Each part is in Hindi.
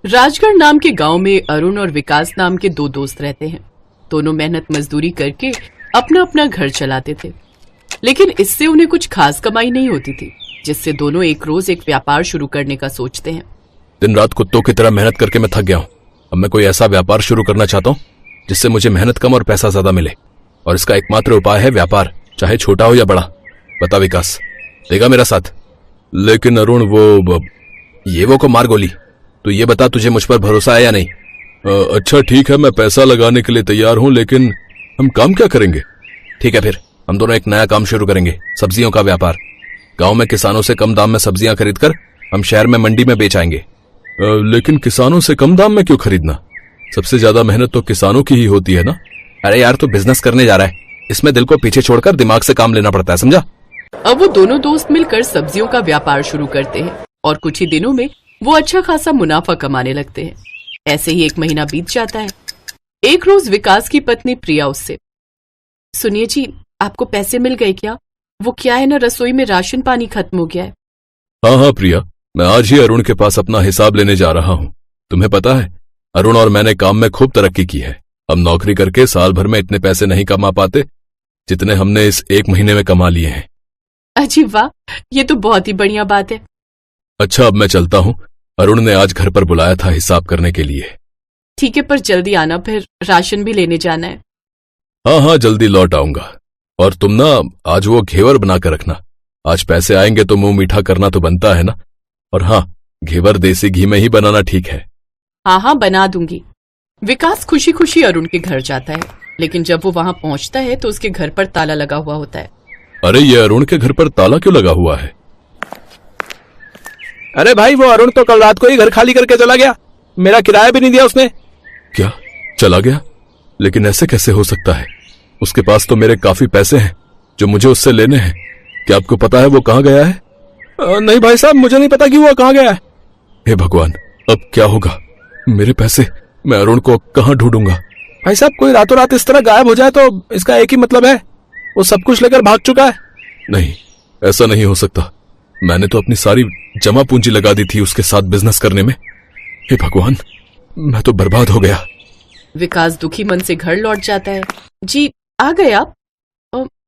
राजगढ़ नाम के गांव में अरुण और विकास नाम के दो दोस्त रहते हैं। दोनों मेहनत मजदूरी करके अपना अपना घर चलाते थे, लेकिन इससे उन्हें कुछ खास कमाई नहीं होती थी, जिससे दोनों एक रोज एक व्यापार शुरू करने का सोचते हैं। दिन रात कुत्तों की तरह मेहनत करके मैं थक गया हूँ। अब मैं कोई ऐसा व्यापार शुरू करना चाहता हूँ जिससे मुझे मेहनत कम और पैसा ज्यादा मिले, और इसका एकमात्र उपाय है व्यापार, चाहे छोटा हो या बड़ा। बता विकास, देगा मेरा साथ? लेकिन अरुण, वो को मार गोली। तो ये बता, तुझे मुझ पर भरोसा है या नहीं? अच्छा ठीक है, मैं पैसा लगाने के लिए तैयार हूँ, लेकिन हम काम क्या करेंगे? ठीक है, फिर हम दोनों एक नया काम शुरू करेंगे, सब्जियों का व्यापार। गांव में किसानों से कम दाम में सब्जियां खरीदकर हम शहर में मंडी में बेच आएंगे। लेकिन किसानों से कम दाम में क्यों खरीदना? सबसे ज्यादा मेहनत तो किसानों की ही होती है ना। अरे यार, तू बिजनेस करने जा रहा है, इसमें दिल को पीछे छोड़कर दिमाग से काम लेना पड़ता है, समझा? अब वो दोनों दोस्त मिलकर सब्जियों का व्यापार शुरू करते हैं और कुछ ही दिनों में वो अच्छा खासा मुनाफा कमाने लगते हैं। ऐसे ही 1 महीना बीत जाता है। एक रोज विकास की पत्नी प्रिया उससे, सुनिए जी, आपको पैसे मिल गए क्या? वो क्या है ना, रसोई में राशन पानी खत्म हो गया है। हाँ प्रिया, मैं आज ही अरुण के पास अपना हिसाब लेने जा रहा हूँ। तुम्हें पता है, अरुण और मैंने काम में खूब तरक्की की है। हम नौकरी करके साल भर में इतने पैसे नहीं कमा पाते जितने हमने इस 1 महीने में कमा लिए हैं। अजी वाह, ये तो बहुत ही बढ़िया बात है। अच्छा, अब मैं चलता हूँ। अरुण ने आज घर पर बुलाया था हिसाब करने के लिए। ठीक है, पर जल्दी आना, फिर राशन भी लेने जाना है। हाँ, जल्दी लौट आऊंगा। और तुम ना आज वो घेवर बना कर रखना। आज पैसे आएंगे तो मुंह मीठा करना तो बनता है ना। और हाँ, घेवर देसी घी में ही बनाना, ठीक है? हाँ, बना दूंगी। विकास खुशी खुशी अरुण के घर जाता है, लेकिन जब वो वहां पहुंचता है तो उसके घर पर ताला लगा हुआ होता है। अरे, ये अरुण के घर पर ताला क्यों लगा हुआ है? अरे भाई, वो अरुण तो कल रात को ही घर खाली करके चला गया। मेरा किराया भी नहीं दिया उसने। क्या? चला गया? लेकिन ऐसे कैसे हो सकता है? उसके पास तो मेरे काफी पैसे हैं जो मुझे उससे लेने हैं। क्या आपको पता है वो कहाँ गया है? नहीं भाई साहब, मुझे नहीं पता कि वो कहाँ गया है। हे भगवान, अब क्या होगा? मेरे पैसे मैं अरुण को कहाँ ढूंढूंगा? भाई साहब, कोई रातों रात इस तरह गायब हो जाए तो इसका एक ही मतलब है, वो सब कुछ लेकर भाग चुका है। नहीं, ऐसा नहीं हो सकता। मैंने तो अपनी सारी जमा पूंजी लगा दी थी उसके साथ बिजनेस करने में। हे भगवान, मैं तो बर्बाद हो गया। विकास दुखी मन से घर लौट जाता है। जी, आ गए आप?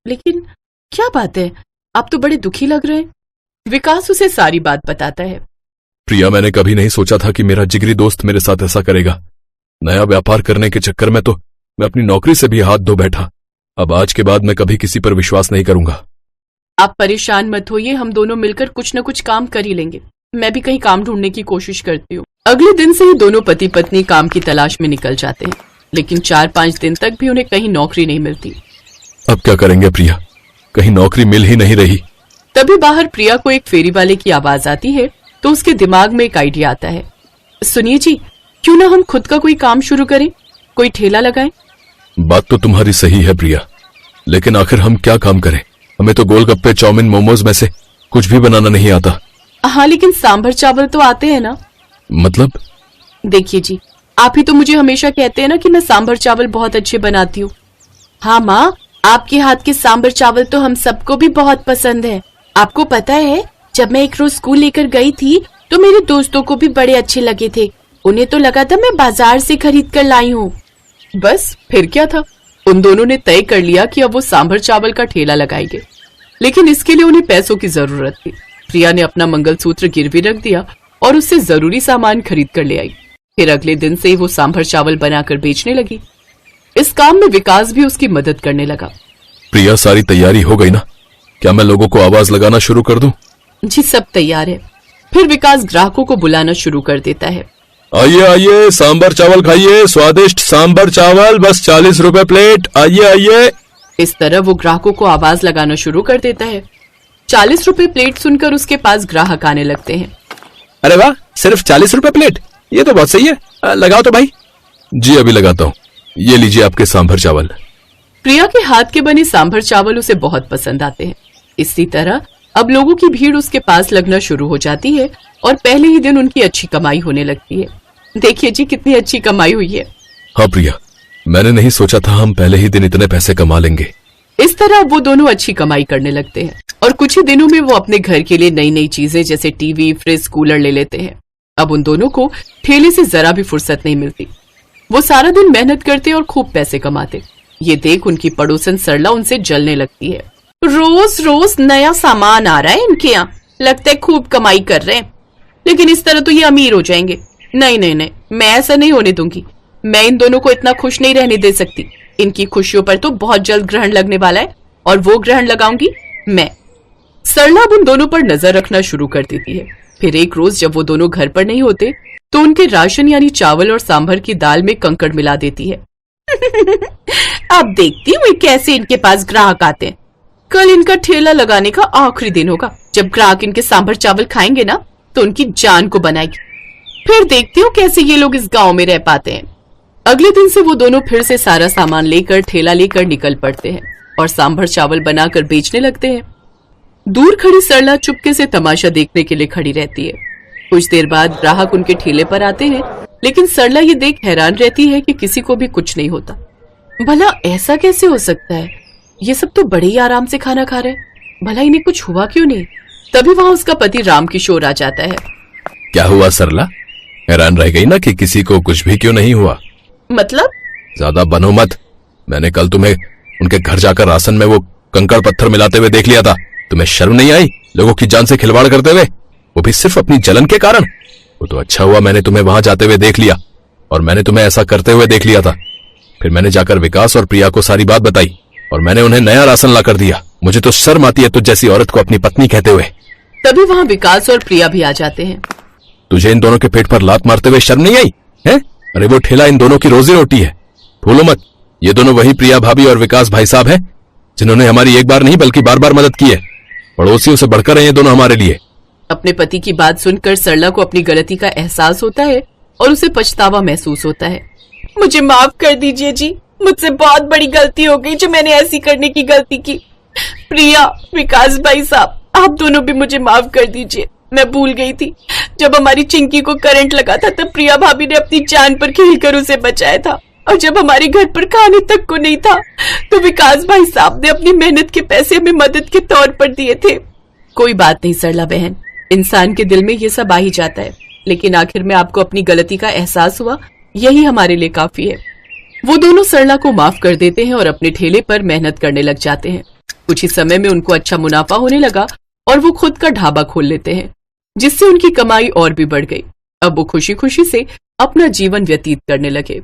लेकिन क्या बात है, आप तो बड़े दुखी लग रहे हैं। विकास उसे सारी बात बताता है। प्रिया, मैंने कभी नहीं सोचा था कि मेरा जिगरी दोस्त मेरे साथ ऐसा करेगा। नया व्यापार करने के चक्कर में तो मैं अपनी नौकरी से भी हाथ धो बैठा। अब आज के बाद मैं कभी किसी पर विश्वास नहीं करूंगा। आप परेशान मत होइए, हम दोनों मिलकर कुछ न कुछ काम कर ही लेंगे। मैं भी कहीं काम ढूंढने की कोशिश करती हूँ। अगले दिन से ही दोनों पति पत्नी काम की तलाश में निकल जाते हैं, लेकिन 4-5 दिन तक भी उन्हें कहीं नौकरी नहीं मिलती। अब क्या करेंगे प्रिया? कहीं नौकरी मिल ही नहीं रही। तभी बाहर प्रिया को एक फेरी वाले की आवाज आती है, तो उसके दिमाग में एक आइडिया आता है। सुनिए जी, क्यों ना हम खुद का कोई काम शुरू करें, कोई ठेला लगाएं? बात तो तुम्हारी सही है प्रिया, लेकिन आखिर हम क्या काम करें? हमें तो गोलगप्पे, चाउमीन, मोमोज में से कुछ भी बनाना नहीं आता। हाँ, लेकिन सांभर चावल तो आते हैं ना। मतलब? देखिए जी, आप ही तो मुझे हमेशा कहते हैं ना कि मैं सांभर चावल बहुत अच्छे बनाती हूँ। हाँ माँ, आपके हाथ के सांभर चावल तो हम सबको भी बहुत पसंद है। आपको पता है, जब मैं एक रोज स्कूल लेकर गई थी तो मेरे दोस्तों को भी बड़े अच्छे लगे थे। उन्हें तो लगा था मैं बाजार से खरीद कर लाई हूँ। बस फिर क्या था, उन दोनों ने तय कर लिया कि अब वो सांभर चावल का ठेला लगाएंगे, लेकिन इसके लिए उन्हें पैसों की जरूरत थी। प्रिया ने अपना मंगलसूत्र गिरवी रख दिया और उससे जरूरी सामान खरीद कर ले आई। फिर अगले दिन से ही वो सांभर चावल बनाकर बेचने लगी। इस काम में विकास भी उसकी मदद करने लगा। प्रिया, सारी तैयारी हो गई ना? क्या मैं लोगों को आवाज लगाना शुरू कर दूं? जी, सब तैयार है। फिर विकास ग्राहकों को बुलाना शुरू कर देता है। आइए आइए, सांभर चावल खाइए, स्वादिष्ट सांभर चावल, बस 40 रुपए प्लेट, आइए आइए। इस तरह वो ग्राहकों को आवाज लगाना शुरू कर देता है। 40 रुपए प्लेट सुनकर उसके पास ग्राहक आने लगते हैं। अरे वाह, सिर्फ 40 रुपए प्लेट, ये तो बहुत सही है। लगाओ तो भाई। जी, अभी लगाता हूँ। ये लीजिए आपके सांभर चावल। प्रिया के हाथ के बने सांभर चावल उसे बहुत पसंद आते हैं। इसी तरह अब लोगों की भीड़ उसके पास लगना शुरू हो जाती है और पहले ही दिन उनकी अच्छी कमाई होने लगती है। देखिए जी, कितनी अच्छी कमाई हुई है। हाँ प्रिया, मैंने नहीं सोचा था हम पहले ही दिन इतने पैसे कमा लेंगे। इस तरह वो दोनों अच्छी कमाई करने लगते हैं और कुछ ही दिनों में वो अपने घर के लिए नई नई चीजें जैसे टीवी, फ्रिज, कूलर ले लेते हैं। अब उन दोनों को ठेले से जरा भी फुर्सत नहीं मिलती। वो सारा दिन मेहनत करते और खूब पैसे कमाते। ये देख उनकी पड़ोसन सरला उनसे जलने लगती है। रोज रोज नया सामान आ रहा है इनके यहाँ, लगता है खूब कमाई कर रहे हैं, लेकिन इस तरह तो ये अमीर हो जाएंगे। नहीं नहीं नहीं, मैं ऐसा नहीं होने दूंगी। मैं इन दोनों को इतना खुश नहीं रहने दे सकती। इनकी खुशियों पर तो बहुत जल्द ग्रहण लगने वाला है और वो ग्रहण लगाऊंगी मैं। सरला अब उन दोनों पर नजर रखना शुरू कर देती है। फिर एक रोज जब वो दोनों घर पर नहीं होते तो उनके राशन यानी चावल और सांभर की दाल में कंकड़ मिला देती है। अब देखती हूँ कैसे इनके पास ग्राहक आते हैं। कल इनका ठेला लगाने का आखिरी दिन होगा। जब ग्राहक इनके सांभर चावल खाएंगे ना तो उनकी जान को बनाएगी। फिर देखती हूँ कैसे ये लोग इस गांव में रह पाते हैं। अगले दिन से वो दोनों फिर से सारा सामान लेकर ठेला लेकर निकल पड़ते हैं और सांभर चावल बनाकर बेचने लगते हैं। दूर खड़ी सरला चुपके से तमाशा देखने के लिए खड़ी रहती है। कुछ देर बाद ग्राहक उनके ठेले पर आते हैं, लेकिन सरला ये देख हैरान रहती है कि किसी को भी कुछ नहीं होता। भला ऐसा कैसे हो सकता है? ये सब तो बड़े ही आराम से खाना खा रहे हैं। भला इन्हें कुछ हुआ क्यों नहीं? तभी वहां उसका पति राम किशोर आ जाता है। क्या हुआ सरला? हैरान रह गई ना कि किसी को कुछ भी क्यों नहीं हुआ? मतलब? ज्यादा बनो मत। मैंने कल तुम्हें उनके घर जाकर राशन में वो कंकड़ पत्थर मिलाते हुए देख लिया था। तुम्हें शर्म नहीं आई लोगों की जान से खिलवाड़ करते हुए, वो भी सिर्फ अपनी जलन के कारण? वो तो अच्छा हुआ मैंने तुम्हें वहां जाते हुए देख लिया और मैंने तुम्हें ऐसा करते हुए देख लिया था। फिर मैंने जाकर विकास और प्रिया को सारी बात बताई और मैंने उन्हें नया राशन ला कर दिया। मुझे तो शर्म आती है तुझ जैसी औरत को अपनी पत्नी कहते हुए। तभी वहां विकास और प्रिया भी आ जाते हैं। तुझे इन दोनों के पेट पर लात मारते हुए शर्म नहीं आई है? अरे वो ठेला इन दोनों की रोजी रोटी है। भूलो मत, ये दोनों वही प्रिया भाभी और विकास भाई साहब हैं जिन्होंने हमारी एक बार नहीं बल्कि बार बार मदद की है। पड़ोसियों से बढ़कर हैं ये दोनों हमारे लिए। अपने पति की बात सुनकर सरला को अपनी गलती का एहसास होता है और उसे पछतावा महसूस होता है। मुझे माफ कर दीजिए जी, मुझसे बहुत बड़ी गलती हो गई जो मैंने ऐसी करने की गलती की। प्रिया, विकास भाई साहब, आप दोनों भी मुझे माफ कर दीजिए। मैं भूल गई थी, जब हमारी चिंकी को करंट लगा था तब प्रिया भाभी ने अपनी जान पर खेलकर उसे बचाया था, और जब हमारे घर पर खाने तक को नहीं था तो विकास भाई साहब ने अपनी मेहनत के पैसे हमें मदद के तौर पर दिए थे। कोई बात नहीं सरला बहन, इंसान के दिल में ये सब आ ही जाता है, लेकिन आखिर में आपको अपनी गलती का एहसास हुआ, यही हमारे लिए काफी है। वो दोनों सरला को माफ कर देते हैं और अपने ठेले पर मेहनत करने लग जाते हैं। कुछ ही समय में उनको अच्छा मुनाफा होने लगा और वो खुद का ढाबा खोल लेते हैं, जिससे उनकी कमाई और भी बढ़ गई। अब वो खुशी खुशी से अपना जीवन व्यतीत करने लगे।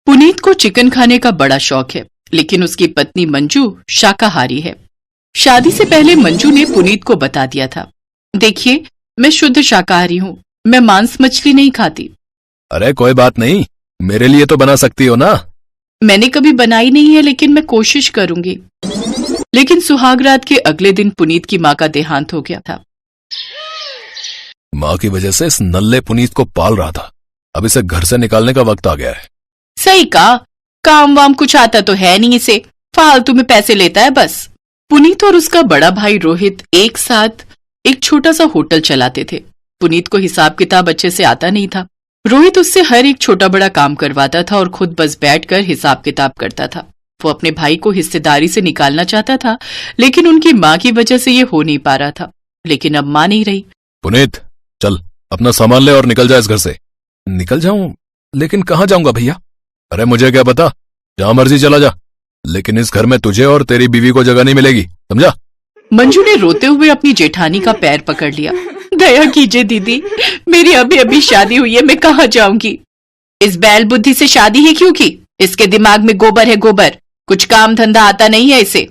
पुनीत को चिकन खाने का बड़ा शौक है, लेकिन उसकी पत्नी मंजू शाकाहारी है। शादी से पहले मंजू ने पुनीत को बता दिया था, देखिए मैं शुद्ध शाकाहारी हूँ, मैं मांस मछली नहीं खाती। अरे कोई बात नहीं, मेरे लिए तो बना सकती हो ना। मैंने कभी बनाई नहीं है, लेकिन मैं कोशिश करूंगी। लेकिन सुहागरात के अगले दिन पुनीत की माँ का देहांत हो गया था। माँ की वजह से इस नल्ले पुनीत को पाल रहा था, अब इसे घर से निकालने का वक्त आ गया है। सही कहा, काम वाम कुछ आता तो है नहीं इसे, फालतू में पैसे लेता है बस। पुनीत और उसका बड़ा भाई रोहित एक साथ एक छोटा सा होटल चलाते थे। पुनीत को हिसाब किताब अच्छे से आता नहीं था। रोहित उससे हर एक छोटा बड़ा काम करवाता था और खुद बस बैठकर हिसाब किताब करता था। वो अपने भाई को हिस्सेदारी से निकालना चाहता था, लेकिन उनकी माँ की वजह से ये हो नहीं पा रहा था। लेकिन अब माँ नहीं रही। पुनीत चल अपना सामान ले और निकल जा इस घर से। निकल जाऊं? लेकिन कहाँ जाऊंगा भैया? अरे मुझे क्या पता, जहां मर्जी चला जा, लेकिन इस घर में तुझे और तेरी बीवी को जगह नहीं मिलेगी, समझा? मंजू ने रोते हुए अपनी जेठानी का पैर पकड़ लिया। दया कीजिए दीदी, मेरी अभी अभी शादी हुई है, मैं कहाँ जाऊंगी? इस बैल बुद्धि से शादी ही क्यों की? इसके दिमाग में गोबर है गोबर, कुछ काम धंधा आता नहीं है इसे।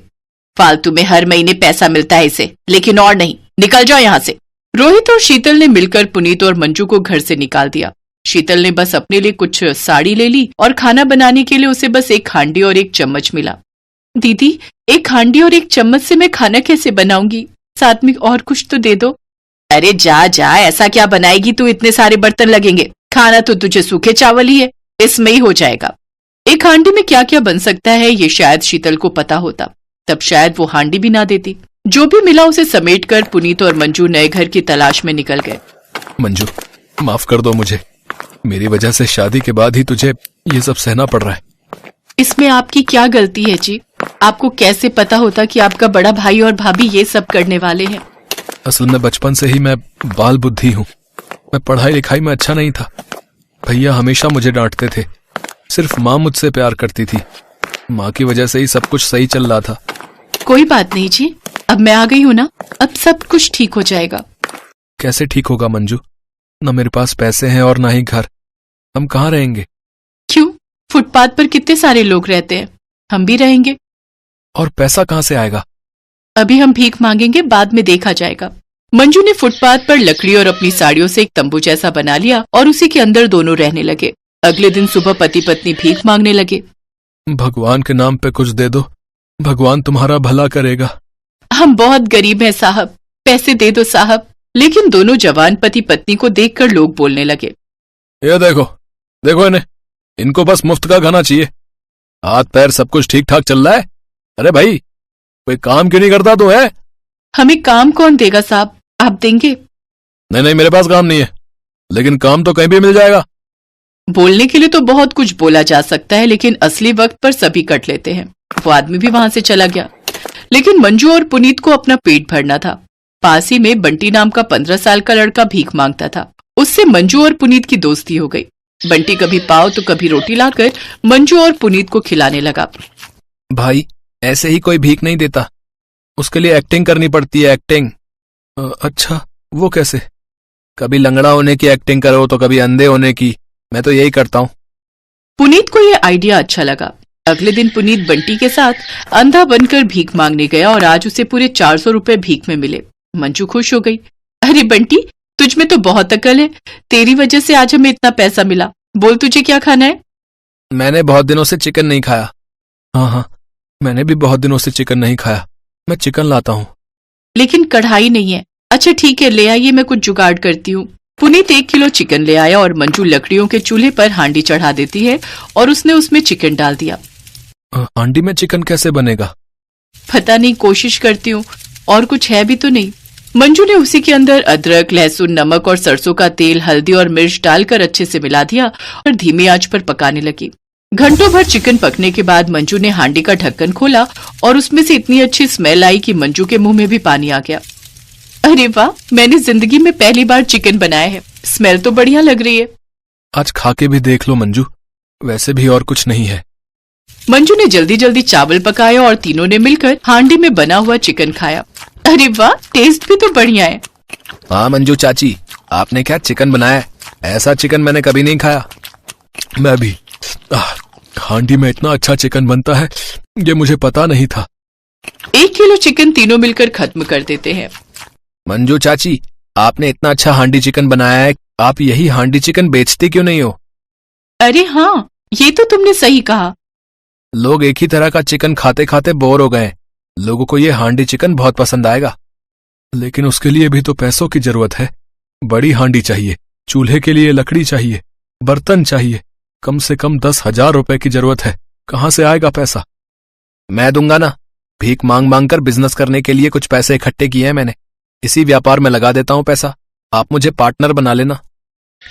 फालतू में हर महीने पैसा मिलता है इसे, लेकिन और नहीं। निकल जाओ यहाँ से। रोहित और शीतल ने मिलकर पुनीत और मंजू को घर से निकाल दिया। शीतल ने बस अपने लिए कुछ साड़ी ले ली और खाना बनाने के लिए उसे बस एक हांडी और एक चम्मच मिला। दीदी, एक हांडी और एक चम्मच से मैं खाना कैसे बनाऊंगी? साथ में और कुछ तो दे दो। अरे जा जा, ऐसा क्या बनाएगी तू? इतने सारे बर्तन लगेंगे, खाना तो तुझे सूखे चावल ही है, इसमें ही हो जाएगा। एक हांडी में क्या क्या बन सकता है ये शायद शीतल को पता होता, तब शायद वो हांडी भी ना देती। जो भी मिला उसे समेटकर पुनीत और मंजू नए घर की तलाश में निकल गए। मंजू माफ कर दो मुझे, मेरी वजह से शादी के बाद ही तुझे ये सब सहना पड़ रहा है। इसमें आपकी क्या गलती है जी? आपको कैसे पता होता कि आपका बड़ा भाई और भाभी ये सब करने वाले हैं? असल में बचपन से ही मैं बाल बुद्धि हूँ। मैं पढ़ाई लिखाई में अच्छा नहीं था। भैया हमेशा मुझे डांटते थे। सिर्फ माँ मुझसे प्यार करती थी। माँ की वजह से ही सब कुछ सही चल रहा था। कोई बात नहीं जी, अब मैं आ गई हूँ ना, अब सब कुछ ठीक हो जाएगा। कैसे ठीक होगा मंजू? न मेरे पास पैसे हैं और ना ही घर। हम कहाँ रहेंगे? क्यों? फुटपाथ पर कितने सारे लोग रहते हैं, हम भी रहेंगे। और पैसा कहाँ से आएगा? अभी हम भीख मांगेंगे, बाद में देखा जाएगा। मंजू ने फुटपाथ पर लकड़ी और अपनी साड़ियों से एक तंबू जैसा बना लिया और उसी के अंदर दोनों रहने लगे। अगले दिन सुबह पति पत्नी भीख मांगने लगे। भगवान के नाम पे कुछ दे दो, भगवान तुम्हारा भला करेगा। हम बहुत गरीब हैं साहब, पैसे दे दो साहब। लेकिन दोनों जवान पति पत्नी को देखकर लोग बोलने लगे, ये देखो देखो इन्हें, इनको बस मुफ्त का खाना चाहिए। हाथ पैर सब कुछ ठीक ठाक चल रहा है। अरे भाई, कोई काम क्यों नहीं करता तू है? हमें काम कौन देगा साहब, आप देंगे? नहीं नहीं, मेरे पास काम नहीं है, लेकिन काम तो कहीं भी मिल जाएगा। बोलने के लिए तो बहुत कुछ बोला जा सकता है, लेकिन असली वक्त पर सभी कट लेते हैं। वो आदमी भी वहां से चला गया। लेकिन मंजू और पुनीत को अपना पेट भरना था। पास ही में बंटी नाम का 15 साल का लड़का भीख मांगता था। उससे मंजू और पुनीत की दोस्ती हो गई। बंटी कभी पाव तो कभी रोटी लाकर मंजू और पुनीत को खिलाने लगा। भाई, ऐसे ही कोई भीख नहीं देता, उसके लिए एक्टिंग करनी पड़ती है, एक्टिंग। अच्छा, वो कैसे? कभी लंगड़ा होने की एक्टिंग करो तो कभी अंधे होने की। मैं तो यही करता हूँ। पुनीत को यह आइडिया अच्छा लगा। अगले दिन पुनीत बंटी के साथ अंधा बनकर भीख मांगने गया और आज उसे पूरे 400 रुपए भीख में मिले। मंजू खुश हो गई। अरे बंटी, तुझ में तो बहुत अकल है, तेरी वजह से आज हमें इतना पैसा मिला। बोल तुझे क्या खाना है? मैंने बहुत दिनों से चिकन नहीं खाया। हाँ, मैंने भी बहुत दिनों से चिकन नहीं खाया। मैं चिकन लाता हूँ। लेकिन कढ़ाई नहीं है। अच्छा ठीक है, ले आइए, मैं कुछ जुगाड़ करती हूँ। पुनीत 1 किलो चिकन ले आया और मंजू लकड़ियों के चूल्हे पर हांडी चढ़ा देती है और उसने उसमें चिकन डाल दिया। हांडी में चिकन कैसे बनेगा? पता नहीं, कोशिश करती हूँ। और कुछ है भी तो नहीं। मंजू ने उसी के अंदर अदरक, लहसुन, नमक और सरसों का तेल, हल्दी और मिर्च डालकर अच्छे से मिला दिया और धीमी आंच पर पकाने लगी। घंटों भर चिकन पकने के बाद मंजू ने हांडी का ढक्कन खोला और उसमें से इतनी अच्छी स्मेल आई कि मंजू के मुंह में भी पानी आ गया। अरे वाह, मैंने जिंदगी में पहली बार चिकन बनाया है। स्मेल तो बढ़िया लग रही है। आज खा के भी देख लो मंजू, वैसे भी और कुछ नहीं है। मंजू ने जल्दी जल्दी चावल पकाया और तीनों ने मिलकर हांडी में बना हुआ चिकन खाया। अरे वाह, टेस्ट भी तो बढ़िया है। हाँ मंजू चाची, आपने क्या चिकन बनाया है? ऐसा चिकन मैंने कभी नहीं खाया। मैं भी। हांडी में इतना अच्छा चिकन बनता है, ये मुझे पता नहीं था। 1 किलो चिकन तीनों मिलकर खत्म कर देते हैं। मंजू चाची, आपने इतना अच्छा हांडी चिकन बनाया है, आप यही हांडी चिकन बेचती क्यों नहीं हो? अरे हाँ, ये तो तुमने सही कहा। लोग एक ही तरह का चिकन खाते खाते बोर हो गए। लोगों को ये हांडी चिकन बहुत पसंद आएगा, लेकिन उसके लिए भी तो पैसों की जरूरत है। बड़ी हांडी चाहिए, चूल्हे के लिए लकड़ी चाहिए, बर्तन चाहिए। कम से कम 10,000 रुपए की जरूरत है। कहाँ से आएगा पैसा? मैं दूंगा ना। भीख मांग मांग कर बिजनेस करने के लिए कुछ पैसे इकट्ठे किए हैं मैंने। इसी व्यापार में लगा देता हूँ पैसा। आप मुझे पार्टनर बना लेना।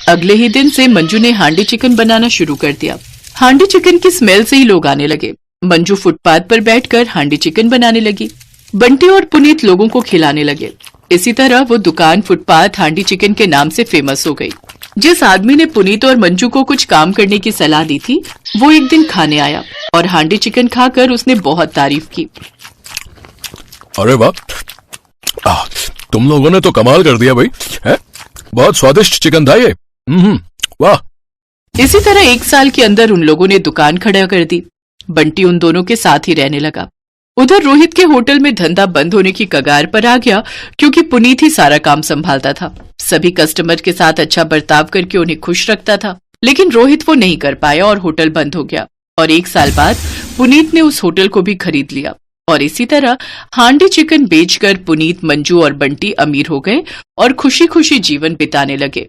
अगले ही दिन से मंजू ने हांडी चिकन बनाना शुरू कर दिया। हांडी चिकन की स्मेल से ही लोग आने लगे। मंजू फुटपाथ पर बैठकर हांडी चिकन बनाने लगी। बंटी और पुनीत लोगों को खिलाने लगे। इसी तरह वो दुकान फुटपाथ हांडी चिकन के नाम से फेमस हो गई। जिस आदमी ने पुनीत और मंजू को कुछ काम करने की सलाह दी थी, वो एक दिन खाने आया और हांडी चिकन खाकर उसने बहुत तारीफ की। अरे वाह, तुम लोगों ने तो कमाल कर दिया भाई, है? बहुत स्वादिष्ट चिकन था ये। वाह। इसी तरह 1 साल के अंदर उन लोगों ने दुकान खड़ा कर दी। बंटी उन दोनों के साथ ही रहने लगा। उधर रोहित के होटल में धंधा बंद होने की कगार पर आ गया, क्योंकि पुनीत ही सारा काम संभालता था। सभी कस्टमर के साथ अच्छा बर्ताव करके उन्हें खुश रखता था। लेकिन रोहित वो नहीं कर पाया और होटल बंद हो गया। और 1 साल बाद पुनीत ने उस होटल को भी खरीद लिया। और इसी तरह हांडी चिकन बेचकर पुनीत, मंजू और बंटी अमीर हो गए और खुशी खुशी जीवन बिताने लगे।